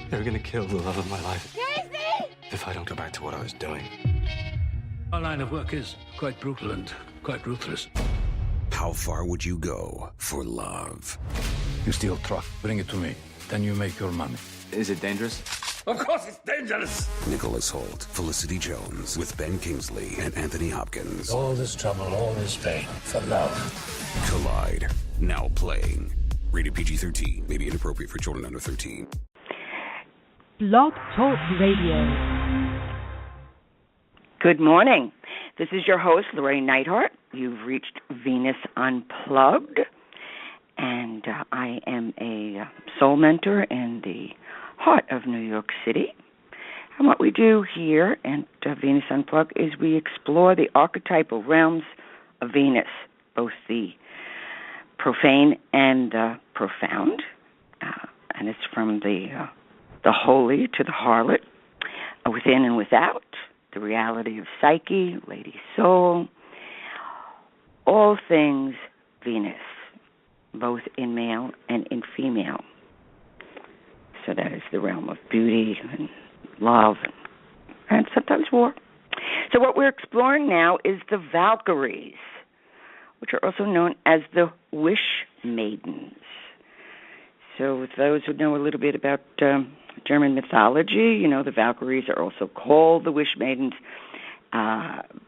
They're gonna kill the love of my life. Casey! If I don't go back to what I was doing. Our line of work is quite brutal and quite ruthless. How far would you go for love? You steal truck, bring it to me. Then you make your money. Is it dangerous? Of course it's dangerous! Nicholas Hoult, Felicity Jones, with Ben Kingsley and Anthony Hopkins. All this trouble, all this pain, for love. Collide, now playing. Rated PG-13, may be inappropriate for children under 13. Blog Talk Radio. Good morning. This is your host, Llorraine Neithardt. You've reached Venus Unplugged, and I am a soul mentor in the heart of New York City. And what we do here at Venus Unplugged is we explore the archetypal realms of Venus, both the profane and profound, and it's from the holy to the harlot, within and without, the reality of psyche, lady soul, all things Venus, both in male and in female. So that is the realm of beauty and love and sometimes war. So what we're exploring now is the Valkyries, which are also known as the Wish Maidens. So with those who know a little bit about German mythology, you know, the Valkyries are also called the Wish Maidens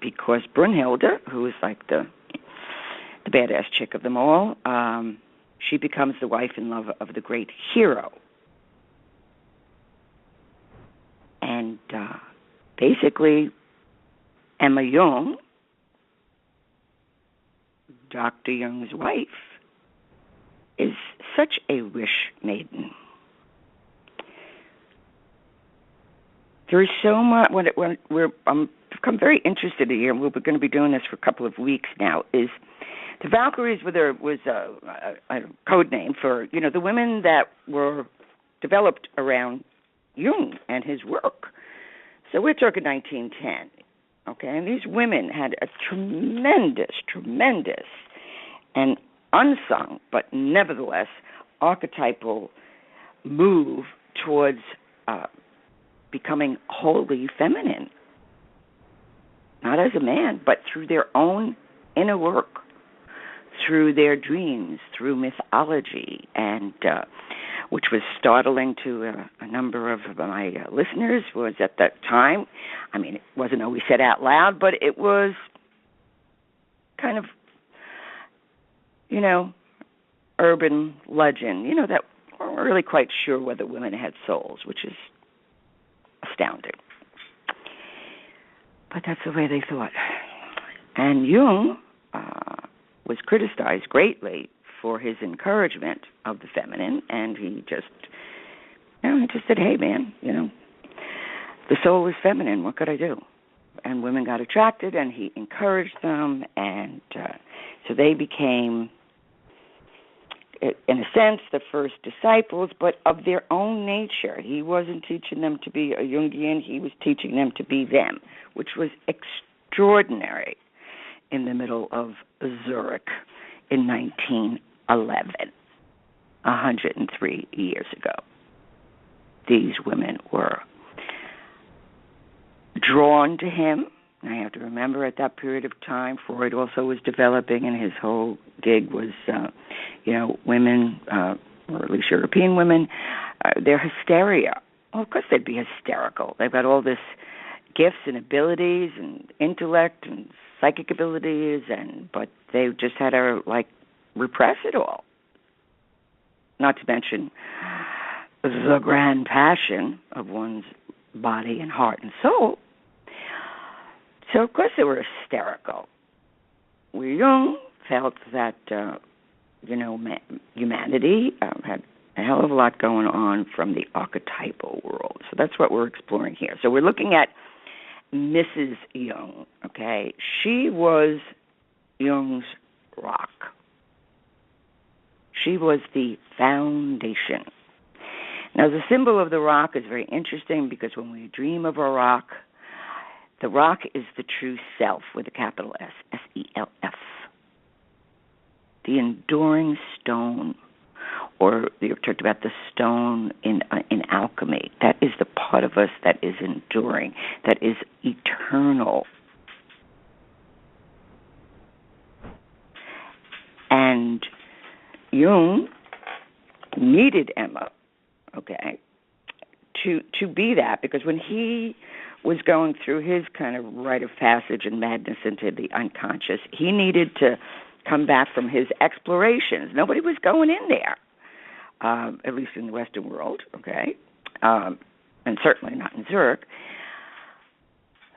because Brunhilde, who is like the badass chick of them all, she becomes the wife and love of the great hero. And basically, Emma Jung, Dr. Jung's wife, is such a wish maiden. There is so much. I'm become very interested here, and we're going to be doing this for a couple of weeks now. Is the Valkyries was a code name for the women that were developed around Jung and his work. So we're talking 1910, okay? And these women had a tremendous, and unsung, but nevertheless archetypal move towards becoming wholly feminine. Not as a man, but through their own inner work, through their dreams, through mythology, and which was startling to a number of my listeners, was at that time, I mean, it wasn't always said out loud, but it was kind of, urban legend, that weren't really quite sure whether women had souls, which is astounding. But that's the way they thought. And Jung was criticized greatly for his encouragement of the feminine, and he just said, hey, man, the soul is feminine. What could I do? And women got attracted, and he encouraged them, and so they became, in a sense, the first disciples, but of their own nature. He wasn't teaching them to be a Jungian. He was teaching them to be them, which was extraordinary in the middle of Zurich in 1911, 103 years ago. These women were drawn to him. I have to remember at that period of time, Freud also was developing, and his whole gig was, women, or at least European women, their hysteria. Well, of course they'd be hysterical. They've got all this gifts and abilities and intellect and psychic abilities, but they just had to, repress it all. Not to mention the grand passion of one's body and heart and soul. So, of course, they were hysterical. Jung felt that, humanity had a hell of a lot going on from the archetypal world. So that's what we're exploring here. So we're looking at Mrs. Jung, okay? She was Jung's rock. She was the foundation. Now, the symbol of the rock is very interesting because when we dream of a rock, the rock is the true self with a capital S, S-E-L-F. The enduring stone, or you've talked about the stone in alchemy, us that is enduring, that is eternal. And Jung needed Emma, okay, to be that, because when he was going through his kind of rite of passage and madness into the unconscious, he needed to come back from his explorations. Nobody was going in there, at least in the Western world, okay, and certainly not in Zurich.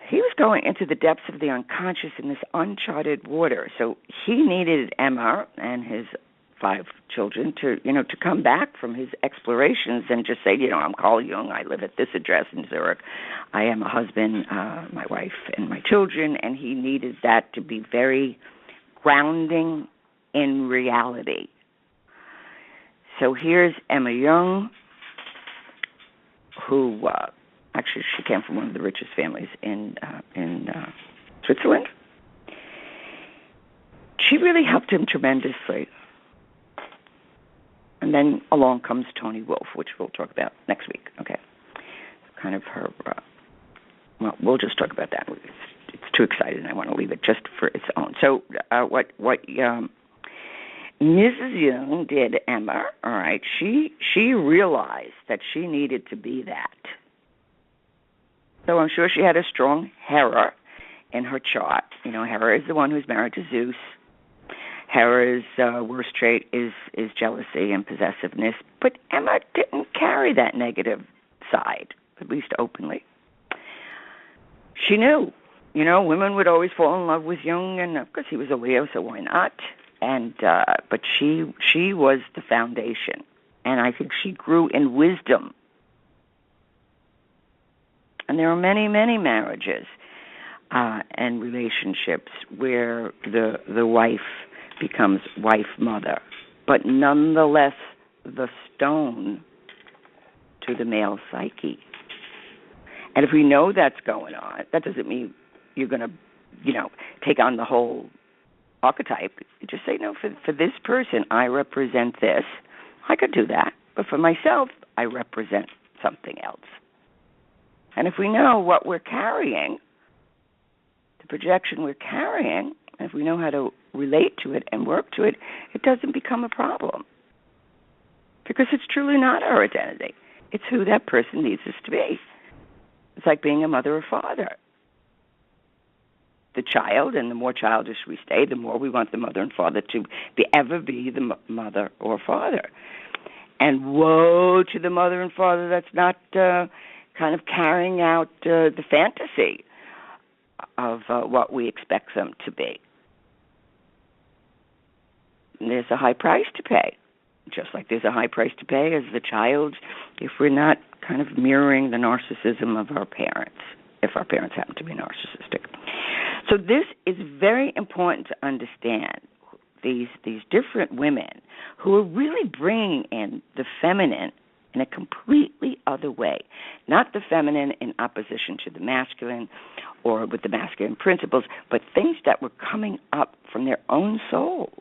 He was going into the depths of the unconscious in this uncharted water. So he needed Emma and his 5 children to come back from his explorations and just say, I'm Carl Jung. I live at this address in Zurich. I am a husband, my wife, and my children. And he needed that to be very grounding in reality. So here's Emma Jung, who actually she came from one of the richest families in Switzerland. She really helped him tremendously. And then along comes Toni Wolff, which we'll talk about next week. Okay, kind of her. We'll just talk about that. It's too exciting. I want to leave it just for its own. So what Mrs. Jung did, Emma, all right, she realized that she needed to be that. So I'm sure she had a strong Hera in her chart. Hera is the one who's married to Zeus. Hera's worst trait is jealousy and possessiveness, but Emma didn't carry that negative side, at least openly. She knew, women would always fall in love with Jung, and of course he was a Leo, so why not? And but she was the foundation, and I think she grew in wisdom. And there are many, many marriages and relationships where the wife becomes wife-mother, but nonetheless the stone to the male psyche. And if we know that's going on, that doesn't mean you're going to, take on the whole archetype. You just say, no, for this person, I represent this. I could do that. But for myself, I represent something else. And if we know what we're carrying, the projection we're carrying, and if we know how to relate to it and work to it, it doesn't become a problem. Because it's truly not our identity. It's who that person needs us to be. It's like being a mother or father. The child, and the more childish we stay, the more we want the mother and father to ever be the mother or father. And woe to the mother and father that's not kind of carrying out the fantasy of what we expect them to be. And there's a high price to pay, just like there's a high price to pay as the child if we're not kind of mirroring the narcissism of our parents, if our parents happen to be narcissistic. So this is very important to understand, these different women who are really bringing in the feminine in a completely other way, not the feminine in opposition to the masculine or with the masculine principles, but things that were coming up from their own soul.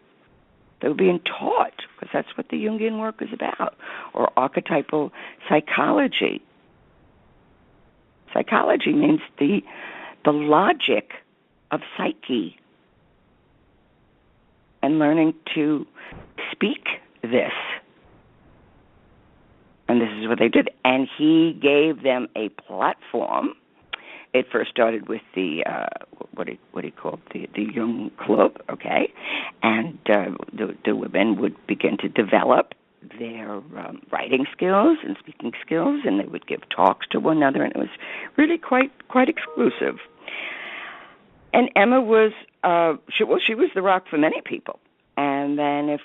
They were being taught, because that's what the Jungian work is about, or archetypal psychology. Psychology means the logic of psyche, and learning to speak this. And this is what they did. And he gave them a platform. It first started with the what he called the Jung Club, okay, and the women would begin to develop their writing skills and speaking skills, and they would give talks to one another, and it was really quite exclusive. And Emma was she was the rock for many people. And then if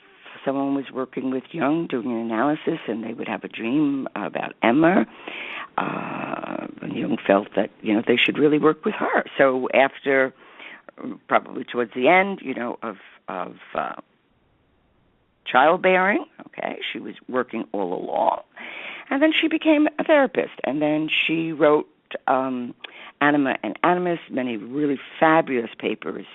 someone was working with Jung doing an analysis, and they would have a dream about Emma, Jung felt that they should really work with her. So after, probably towards the end, of childbearing, okay, she was working all along, and then she became a therapist, and then she wrote Anima and Animus, many really fabulous papers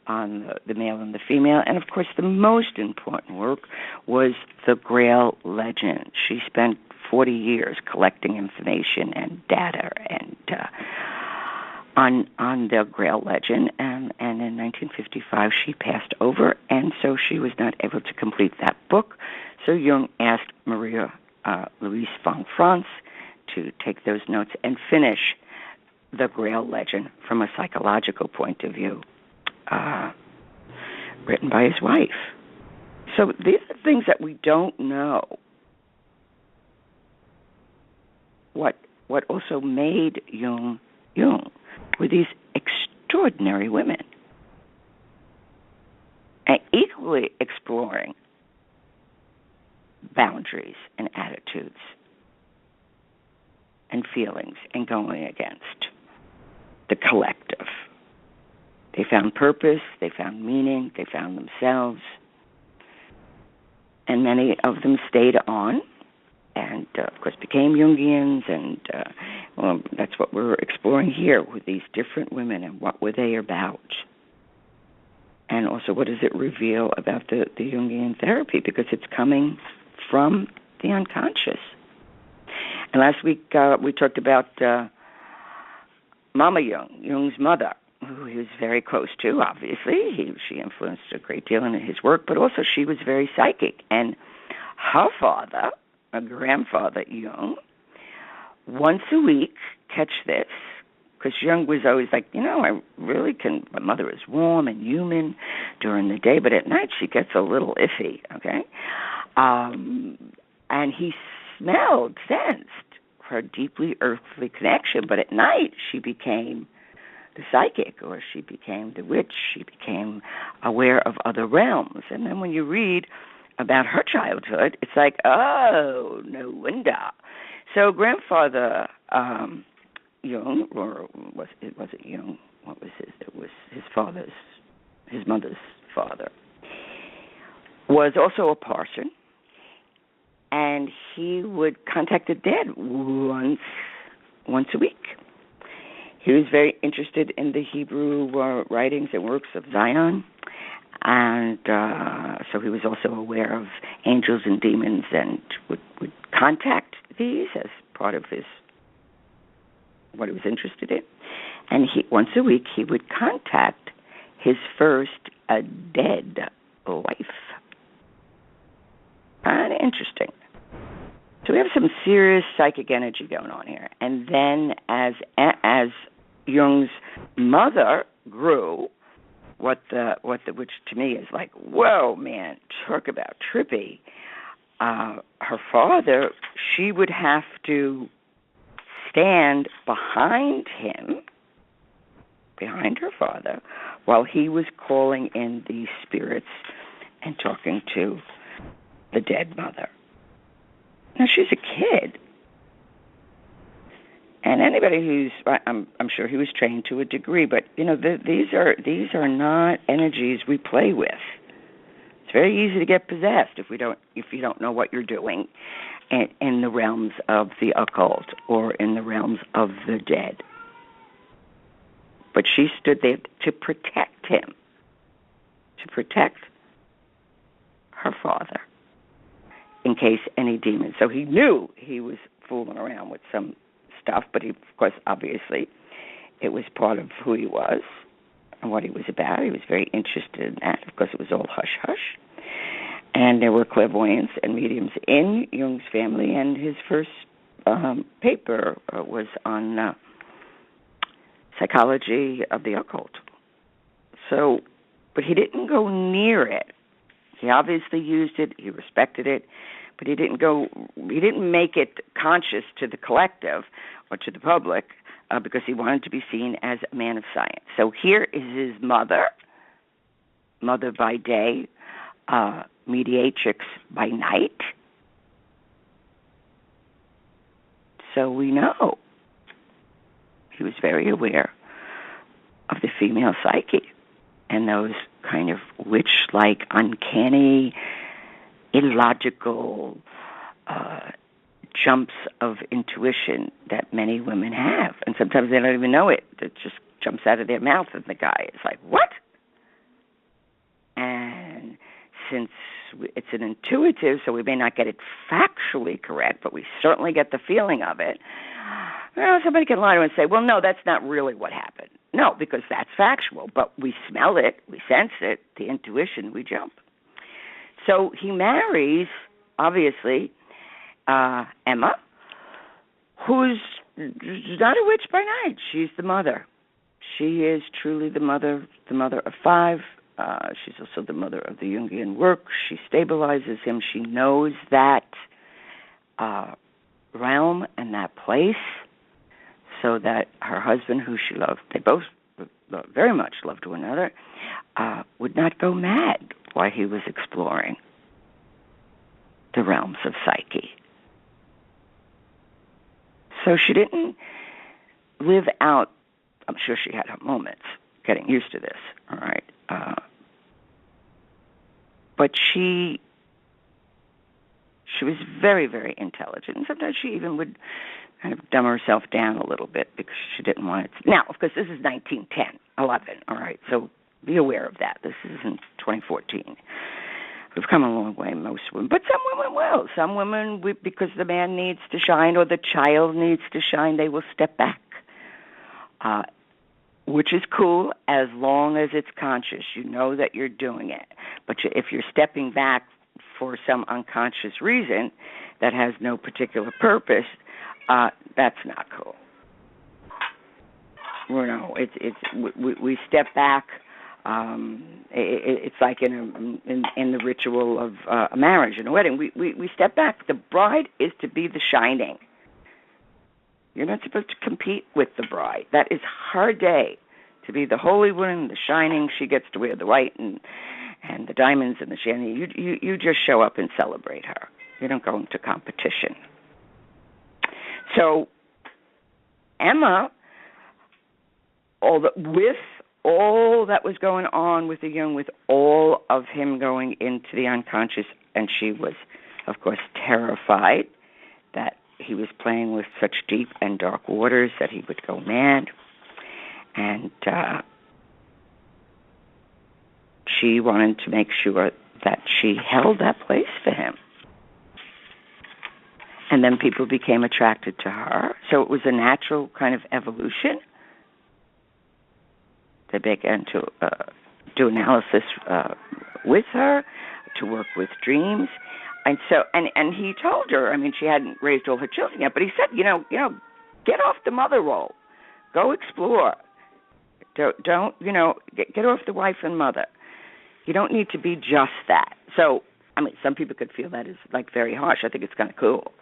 on the male and the female. And, of course, the most important work was the Grail legend. She spent 40 years collecting information and data and on the Grail legend, and in 1955 she passed over, and so she was not able to complete that book. So Jung asked Maria Louise von Franz to take those notes and finish the Grail legend from a psychological point of view, written by his wife. So these are things that we don't know. What also made Jung were these extraordinary women, and equally exploring boundaries and attitudes and feelings and going against the collective. They found purpose, they found meaning, they found themselves, and many of them stayed on and, of course, became Jungians, and that's what we're exploring here with these different women, and what were they about? And also, what does it reveal about the Jungian therapy? Because it's coming from the unconscious. And last week, we talked about Mama Jung, Jung's mother, who he was very close to, obviously. She influenced a great deal in his work, but also she was very psychic. And her father, a grandfather, Jung, once a week, catch this, because Jung was always like, I really can, my mother is warm and human during the day, but at night she gets a little iffy, okay? And he sensed her deeply earthly connection, but at night she became the psychic, or she became the witch, she became aware of other realms. And then when you read about her childhood, it's like, oh, no wonder. So grandfather Jung, or was it Jung? What was his? It was his mother's father, was also a parson, and he would contact the dead once a week. He was very interested in the Hebrew writings and works of Zion, and so he was also aware of angels and demons, and would contact these as part of what he was interested in. And once a week he would contact his first dead wife. Kind of interesting. So we have some serious psychic energy going on here. And then as Jung's mother grew, which to me is like, whoa, man, talk about trippy. Her father, she would have to stand behind her father, while he was calling in these spirits and talking to the dead mother. Now, she's a kid. And anybody I'm sure he was trained to a degree, but these are not energies we play with. It's very easy to get possessed if you don't know what you're doing in the realms of the occult or in the realms of the dead. But she stood there to protect him, to protect her father in case any demons. So he knew he was fooling around with some stuff, but of course, obviously, it was part of who he was and what he was about. He was very interested in that. Of course, it was all hush-hush. And there were clairvoyants and mediums in Jung's family, and his first paper was on psychology of the occult. So, but he didn't go near it. He obviously used it, he respected it, but he didn't make it conscious to the collective or to the public because he wanted to be seen as a man of science. So here is his mother by day, mediatrix by night. So we know he was very aware of the female psyche and those kind of witch-like, uncanny, illogical jumps of intuition that many women have. And sometimes they don't even know it. It just jumps out of their mouth, and the guy is like, what? And since it's an intuitive, so we may not get it factually correct, but we certainly get the feeling of it. Well, somebody can lie to us and say, well, no, that's not really what happened. No, because that's factual, but we smell it, we sense it, the intuition, we jump. So he marries, obviously, Emma, who's not a witch by night. She's the mother. She is truly the mother of 5. She's also the mother of the Jungian work. She stabilizes him. She knows that realm and that place so that her husband, who she loved, they both very much loved one another, would not go mad while he was exploring the realms of psyche. So she didn't live out, I'm sure she had her moments getting used to this, all right? But she was very, very intelligent. And sometimes she even would kind of dumb herself down a little bit because she didn't want it to. Now, of course, this is 1910, 11, all right? So be aware of that. This isn't 2014. We've come a long way, most women. But some women will. Some women, because the man needs to shine or the child needs to shine, they will step back, which is cool as long as it's conscious. You know that you're doing it. But if you're stepping back for some unconscious reason that has no particular purpose, that's not cool. You know, we step back. It's like in the ritual of a marriage and a wedding. We step back. The bride is to be the shining. You're not supposed to compete with the bride. That is her day to be the holy one, the shining. She gets to wear the white and the diamonds and the shiny. You just show up and celebrate her. You don't go into competition. So Emma, with all that was going on with the Jung, with all of him going into the unconscious, and she was, of course, terrified that he was playing with such deep and dark waters that he would go mad. And she wanted to make sure that she held that place for him. And then people became attracted to her. So it was a natural kind of evolution. They began to do analysis with her, to work with dreams. And so, and he told her, I mean, she hadn't raised all her children yet, but he said, you know, get off the mother role. Go explore. Don't get off the wife and mother. You don't need to be just that. So, I mean, some people could feel that is like very harsh. I think it's kind of cool.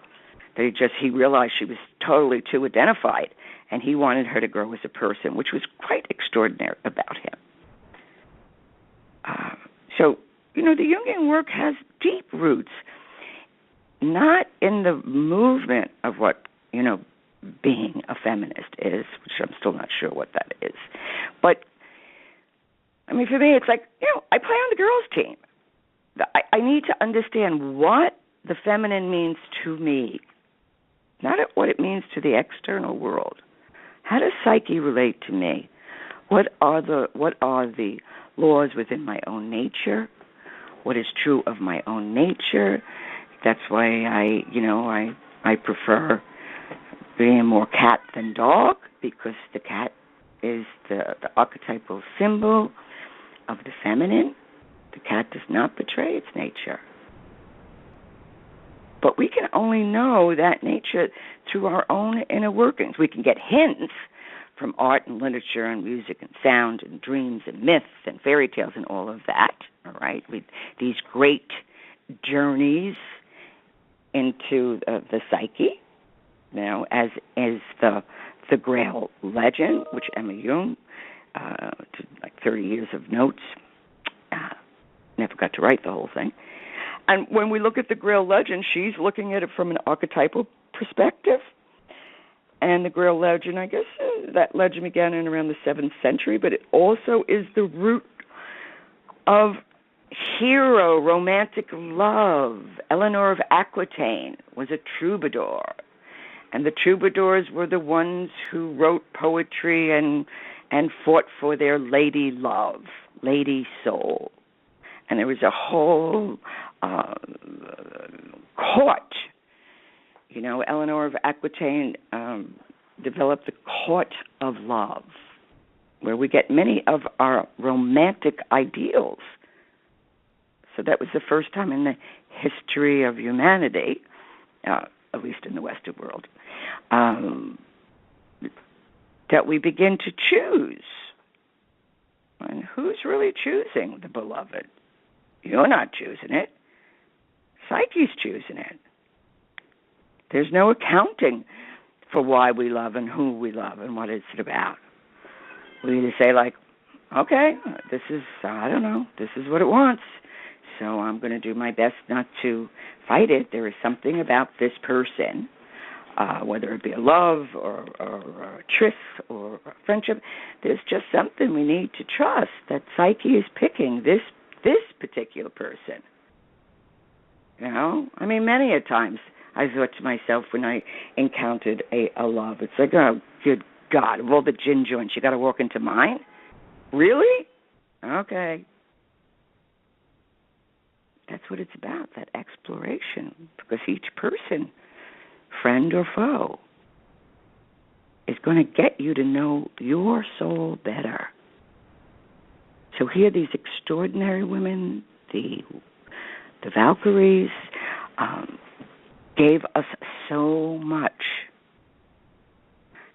He realized she was totally too identified, and he wanted her to grow as a person, which was quite extraordinary about him. So, you know, the Jungian work has deep roots, not in the movement of what, you know, being a feminist is, which I'm still not sure what that is. But, I mean, for me, it's like, you know, I play on the girls' team. I need to understand what the feminine means to me, not what it means to the external world. How does psyche relate to me? What are the laws within my own nature? What is true of my own nature? That's why I prefer being more cat than dog, because the cat is the archetypal symbol of the feminine. The cat does not betray its nature. But we can only know that nature through our own inner workings. We can get hints from art and literature and music and sound and dreams and myths and fairy tales and all of that, all right, with these great journeys into the psyche, you know, as is the Grail legend, which Emma Jung, like 30 years of notes, never got to write the whole thing. And when we look at the Grail legend, she's looking at it from an archetypal perspective. And the Grail legend, I guess, that legend began in around the 7th century, but it also is the root of hero, romantic love. Eleanor of Aquitaine was a troubadour. And the troubadours were the ones who wrote poetry and fought for their lady love, lady soul. And there was a whole court. Eleanor of Aquitaine developed the court of love, where we get many of our romantic ideals. So that was the first time in the history of humanity, at least in the Western world, that we begin to choose. And who's really choosing the beloved? You're not choosing it. Psyche's choosing it. There's no accounting for why we love and who we love and what it's about. We either say, like, okay, this is what it wants, so I'm going to do my best not to fight it. There is something about this person, whether it be a love or a tryst or a friendship, there's just something we need to trust that Psyche is picking this particular person. Many a times I thought to myself when I encountered a love, it's like, oh, good God, of all the gin joints, you got to walk into mine? Really? Okay. That's what it's about, that exploration, because each person, friend or foe, is going to get you to know your soul better. So here, these extraordinary women, the Valkyries, gave us so much.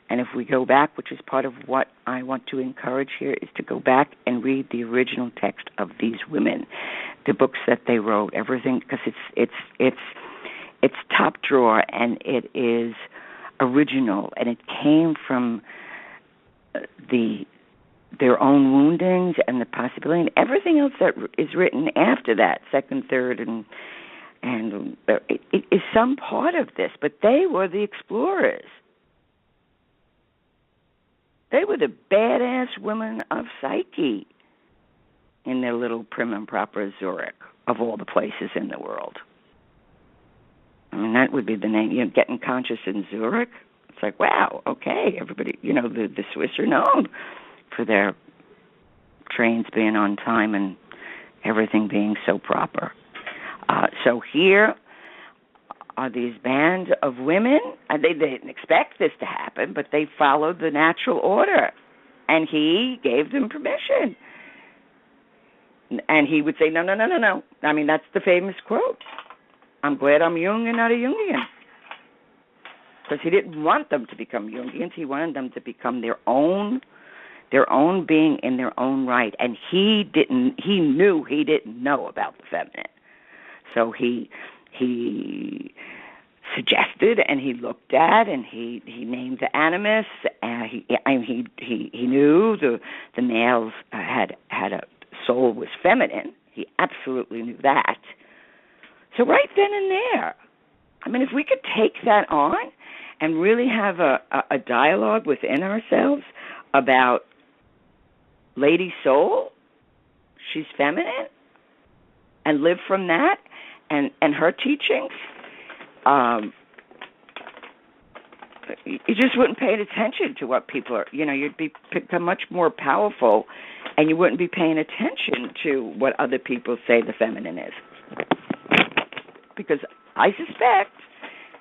And if we go back, which is part of what I want to encourage here, is to go back and read the original text of these women, the books that they wrote, everything, because it's top drawer and it is original, and it came from their own woundings and the possibility, and everything else that is written after that, second, third, and it is some part of this. But they were the explorers. They were the badass women of Psyche in their little prim and proper Zurich, of all the places in the world. That would be the name, getting conscious in Zurich. It's like, wow, okay, everybody, the Swiss are known for their trains being on time and everything being so proper. So here are these bands of women, and they didn't expect this to happen, but they followed the natural order, and he gave them permission. And he would say, no. That's the famous quote. I'm glad I'm Jung and not a Jungian. Because he didn't want them to become Jungians. He wanted them to become their own being in their own right. And he knew he didn't know about the feminine. So he suggested, and he looked at, and he named the animus. He knew the males had a soul was feminine. He absolutely knew that. So right then and there, if we could take that on and really have a dialogue within ourselves about Lady Soul, she's feminine, and live from that, and her teachings, you just wouldn't pay attention to what people are, you'd become much more powerful, and you wouldn't be paying attention to what other people say the feminine is. Because I suspect,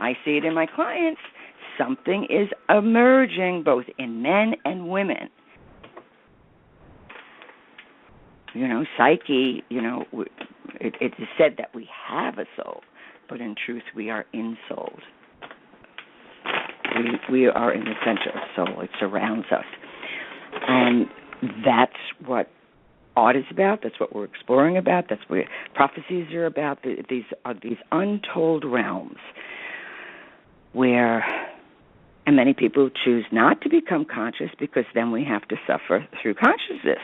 I see it in my clients, something is emerging both in men and women. Psyche, it is said that we have a soul, but in truth we are ensouled. We are in the center of soul. It surrounds us. And that's what art is about. That's what we're exploring about. That's what prophecies are about. These are these untold realms where, and many people choose not to become conscious because then we have to suffer through consciousness.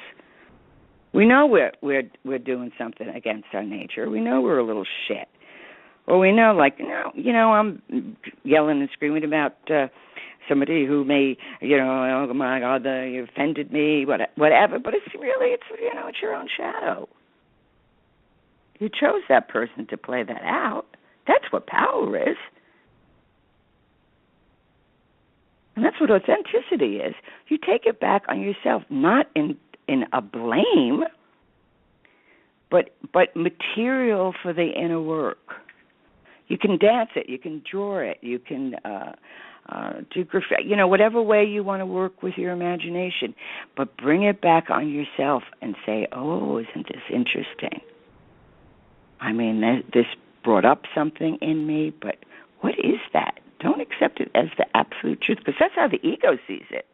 We know we're doing something against our nature. We know we're a little shit. Or we know, I'm yelling and screaming about somebody who may, oh my God, you offended me, whatever. But it's your own shadow. You chose that person to play that out. That's what power is. And that's what authenticity is. You take it back on yourself, not in a blame, but material for the inner work. You can dance it, you can draw it, you can do graffiti, whatever way you want to work with your imagination, but bring it back on yourself and say, oh, isn't this interesting? I mean, this brought up something in me, but what is that? Don't accept it as the absolute truth, because that's how the ego sees it.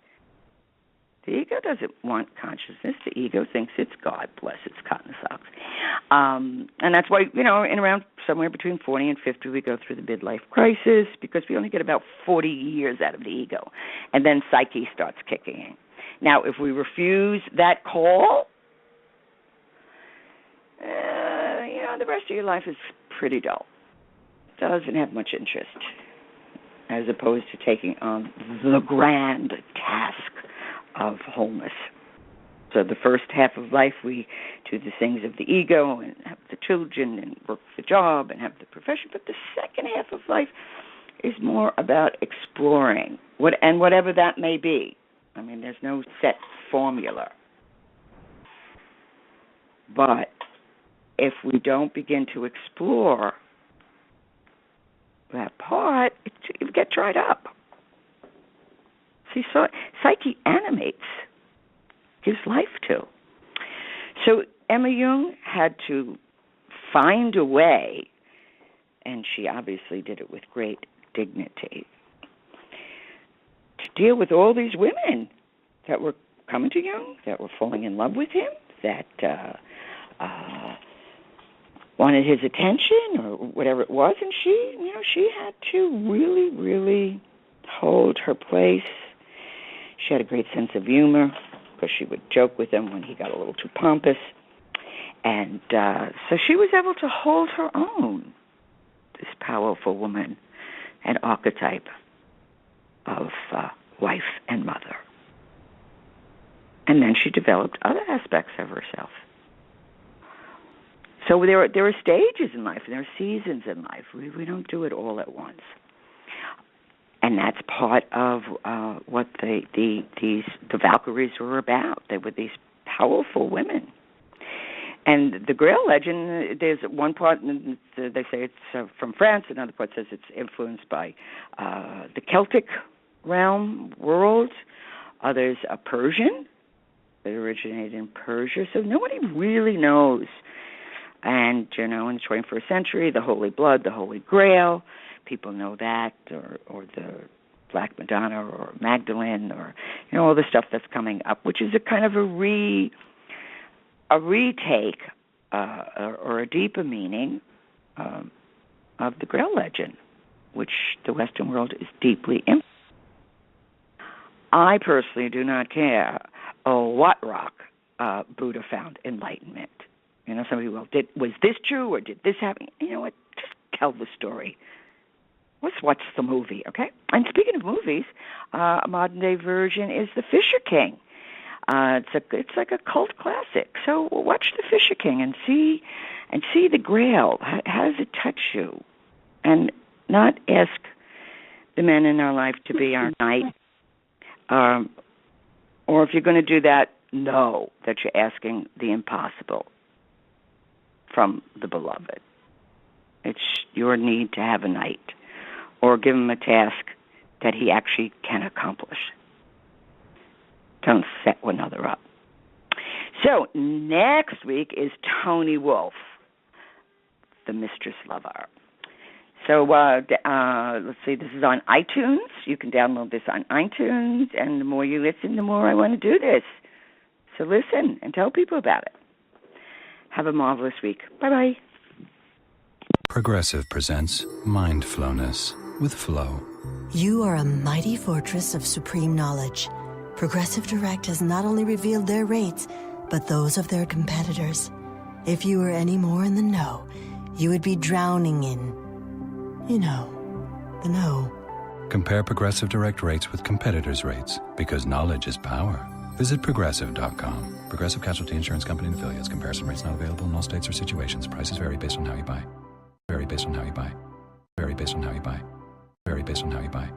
The ego doesn't want consciousness. The ego thinks it's God, bless its cotton socks. And that's why, in around somewhere between 40 and 50, we go through the midlife crisis, because we only get about 40 years out of the ego. And then psyche starts kicking in. Now, if we refuse that call, the rest of your life is pretty dull. Doesn't have much interest, as opposed to taking on the grand task of wholeness. So the first half of life, we do the things of the ego and have the children and work the job and have the profession. But the second half of life is more about exploring, whatever that may be. I mean, there's no set formula. But if we don't begin to explore that part, it get dried up. See, so psyche animates, gives life to. So Emma Jung had to find a way, and she obviously did it with great dignity, to deal with all these women that were coming to Jung, that were falling in love with him, that wanted his attention or whatever it was, and she had to really, really hold her place. She had a great sense of humor, because she would joke with him when he got a little too pompous. And so she was able to hold her own, this powerful woman, an archetype of wife and mother. And then she developed other aspects of herself. So there are stages in life, and there are seasons in life. We don't do it all at once. And that's part of what the Valkyries were about. They were these powerful women. And the Grail legend, there's one part, they say it's from France, another part says it's influenced by the Celtic realm, world. Others are Persian. It originated in Persia, so nobody really knows. And, in the 21st century, the Holy Blood, the Holy Grail, people know that, or the Black Madonna, or Magdalene, or, all the stuff that's coming up, which is a kind of a retake or a deeper meaning of the Grail legend, which the Western world is deeply in. I personally do not care what rock Buddha found enlightenment. Some people was this true or did this happen? You know what? Just tell the story. Let's watch the movie, okay? And speaking of movies, a modern-day version is The Fisher King. It's like a cult classic. So watch The Fisher King and see the Grail. How does it touch you? And not ask the men in our life to be our knight. Or if you're going to do that, know that you're asking the impossible from the beloved. It's your need to have a knight, or give him a task that he actually can accomplish. Don't set one another up. So next week is Tony Wolff, the Mistress Lover. So let's see, this is on iTunes. You can download this on iTunes, and the more you listen, the more I want to do this. So listen and tell people about it. Have a marvelous week. Bye-bye. Progressive presents Mindfulness with Flow. You are a mighty fortress of supreme knowledge. Progressive Direct has not only revealed their rates, but those of their competitors. If you were any more in the know, you would be drowning in, the know. Compare Progressive Direct rates with competitors' rates, because knowledge is power. Visit Progressive.com. Progressive Casualty Insurance Company and Affiliates. Comparison rates not available in all states or situations. Prices vary based on how you buy. Vary based on how you buy. Vary based on how you buy. Vary based on how you buy.